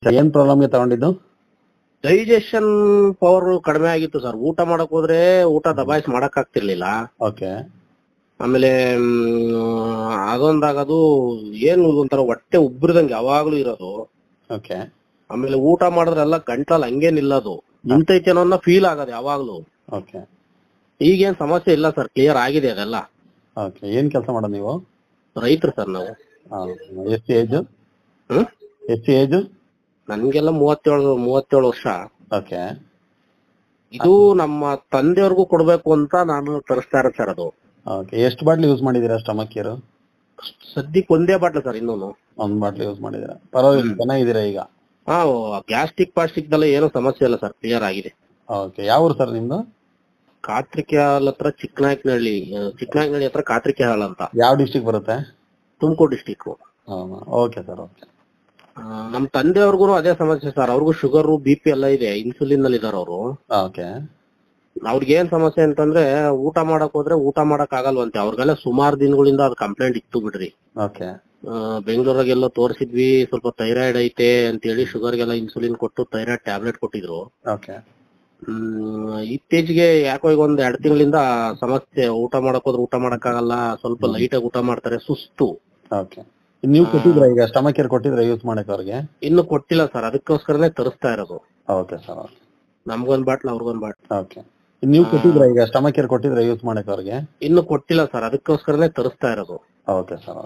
ಏನ್ ಪ್ರಾಬ್ಲಮ್ಗೆ ತಗೊಂಡಿದ್ದು? Digestion power ಕಡಿಮೆ ಆಗಿತ್ತು ಸರ್. ಊಟ ಮಾಡಕ್ ಹೋದ್ರೆ ಊಟ ದಬಾಯಿಸಿ ಮಾಡಕ್ ಆಗ್ತಿರ್ಲಿಲ್ಲ. ಓಕೆ. ಆಮೇಲೆ ಅದೊಂದಾಗದು ಏನು ಒಂಥರ ಹೊಟ್ಟೆ ಉಬ್ರಿದಂಗೆ ಯಾವಾಗ್ಲೂ ಇರೋದು. ಓಕೆ. ಆಮೇಲೆ ಊಟ ಮಾಡಿದ್ರೆಲ್ಲ ಗಂಟ್ಲಲ್ಲಿ ಹಂಗೆ ನಿಲ್ಲೋದು, ನಿಂತೈತೇನೋ ಅನ್ನೋ ಫೀಲ್ ಆಗೋದು ಯಾವಾಗ್ಲೂ. ಓಕೆ. ಈಗೇನ್ ಸಮಸ್ಯೆ ಇಲ್ಲ ಸರ್, ಕ್ಲಿಯರ್ ಆಗಿದೆ ಅದೆಲ್ಲ. ಓಕೆ. ಏನ್ ಕೆಲಸ ಮಾಡೋದು ನೀವು? ರೈತರು ಸರ್ ನಾವು. ಎಷ್ಟು ಏಜ್? ಹ್ಮ್ ಎಷ್ಟು ಏಜ್? ನನ್ಗೆಲ್ಲ 37 ವರ್ಷ. ಓಕೆ. ಇದು ನಮ್ಮ ತಂದೆಯವ್ರಿಗೂ ಕೊಡ್ಬೇಕು ಅಂತ ನಾನು ತರಿಸ್ತಾ ಇರೋದು ಸರ್. ಅದು ಓಕೆ. ಎಷ್ಟು ಬಾಟ್ಲಿ ಯೂಸ್ ಮಾಡಿದೀರಾ ಸ್ಟಮಕ್ ಕೇರ್? ಸದ್ಯಕ್ಕೆ ಒಂದೇ ಬಾಟ್ಲು ಸರ್. ಇನ್ನೂನು ಒಂದ್ ಬಾಟ್ಲಿ ಯೂಸ್ ಮಾಡಿದೀರಾ? ಪರವಾಗಿಲ್ಲ, ಚೆನ್ನಾಗಿದ್ದೀರಾ ಈಗ? ಹಾ, ಗ್ಯಾಸ್ಟ್ರಿಕ್ ಪಾಸ್ಟಿಕ್ದೆಲ್ಲ ಏನೂ ಸಮಸ್ಯೆ ಇಲ್ಲ ಸರ್, ಕ್ಲಿಯರ್ ಆಗಿದೆ. ಓಕೆ. ಯಾವ ಊರು ಸರ್ ನಿಮ್ದು? ಕಾತ್ರಿಕೆ ಹಾಲ್ ಹತ್ರ ಚಿಕ್ಕನಾಯಕನಹಳ್ಳಿ ಹತ್ರ ಕಾತ್ರಿಕೆ ಹಾಲ್ ಅಂತ. ಯಾವ ಡಿಸ್ಟಿಕ್ ಬರುತ್ತೆ? Tumakuru district. Okay sir. Okay. ನಮ್ ತಂದೆಯವ್ರಿಗೂ ಅದೇ ಸಮಸ್ಯೆ ಸರ್. ಅವ್ರಿಗೂ ಶುಗರ್ BP ಎಲ್ಲ ಇದೆ, ಇನ್ಸುಲಿನ್ ನಲ್ಲಿ ಇದಾರೆ ಅವರು. ಓಕೆ. ಅವ್ರಿಗೆ ಏನ್ ಸಮಸ್ಯೆ ಅಂತಂದ್ರೆ ಊಟ ಮಾಡಕ್ ಹೋದ್ರೆ ಊಟ ಮಾಡಕ್ ಆಗಲ್ವಂತೆ. ಅವ್ರಿಗೆಲ್ಲ ಸುಮಾರು ದಿನಗಳಿಂದ ಅದು ಕಂಪ್ಲೇಂಟ್ ಇತ್ತು ಬಿಡ್ರಿ. ಓಕೆ. ಬೆಂಗಳೂರಾಗೆಲ್ಲ ತೋರಿಸಿದ್ವಿ, ಸ್ವಲ್ಪ ಥೈರಾಯ್ಡ್ ಐತೆ ಅಂತ ಹೇಳಿ ಶುಗರ್ಗೆಲ್ಲ ಇನ್ಸುಲಿನ್ ಕೊಟ್ಟು ಥೈರಾಯ್ಡ್ ಟ್ಯಾಬ್ಲೆಟ್ ಕೊಟ್ಟಿದ್ರು. ಓಕೆ. ಇತ್ತೀಚೆಗೆ ಯಾಕೋ ಈಗ ಒಂದ್ 2 ತಿಂಗಳಿಂದ ಸಮಸ್ಯೆ. ಊಟ ಮಾಡಕ್ ಹೋದ್ರೆ ಊಟ ಮಾಡಕ್ ಆಗಲ್ಲ, ಸ್ವಲ್ಪ ಲೈಟ್ ಆಗಿ ಊಟ ಮಾಡ್ತಾರೆ, ಸುಸ್ತು. ಓಕೆ. ನೀವು ಕೊಟ್ಟಿದ್ರ ಈಗ ಸ್ಟಮಕ್ ಕೇರ್ ಕೊಟ್ಟಿದ್ರ ಯೂಸ್ ಮಾಡಕ್ ಅವ್ರಿಗೆ? ಇನ್ನು ಕೊಟ್ಟಿಲ್ಲ ಸರ್, ಅದಕ್ಕೋಸ್ಕರನೇ ತರಿಸ್ತಾ ಇರೋದು. Okay sir. ನಮ್ಗೊಂದ್ ಬಾಟ್ಲ್ ಅವ್ರಿಗೊಂದ್ ಬಾಟ್ಲ್. ಓಕೆ. ನೀವು ಕೊಟ್ಟಿದ್ರ ಈಗ ಸ್ಟಮಕ್ ಕೇರ್ ಕೊಟ್ಟಿದ್ರ ಯೂಸ್ ಮಾಡಕ್ ಅವ್ರಿಗೆ? ಇನ್ನು ಕೊಟ್ಟಿಲ್ಲ ಸರ್, ಅದಕ್ಕೋಸ್ಕರನೇ ತರಿಸ್ತಾ ಇರೋದು. Okay sir.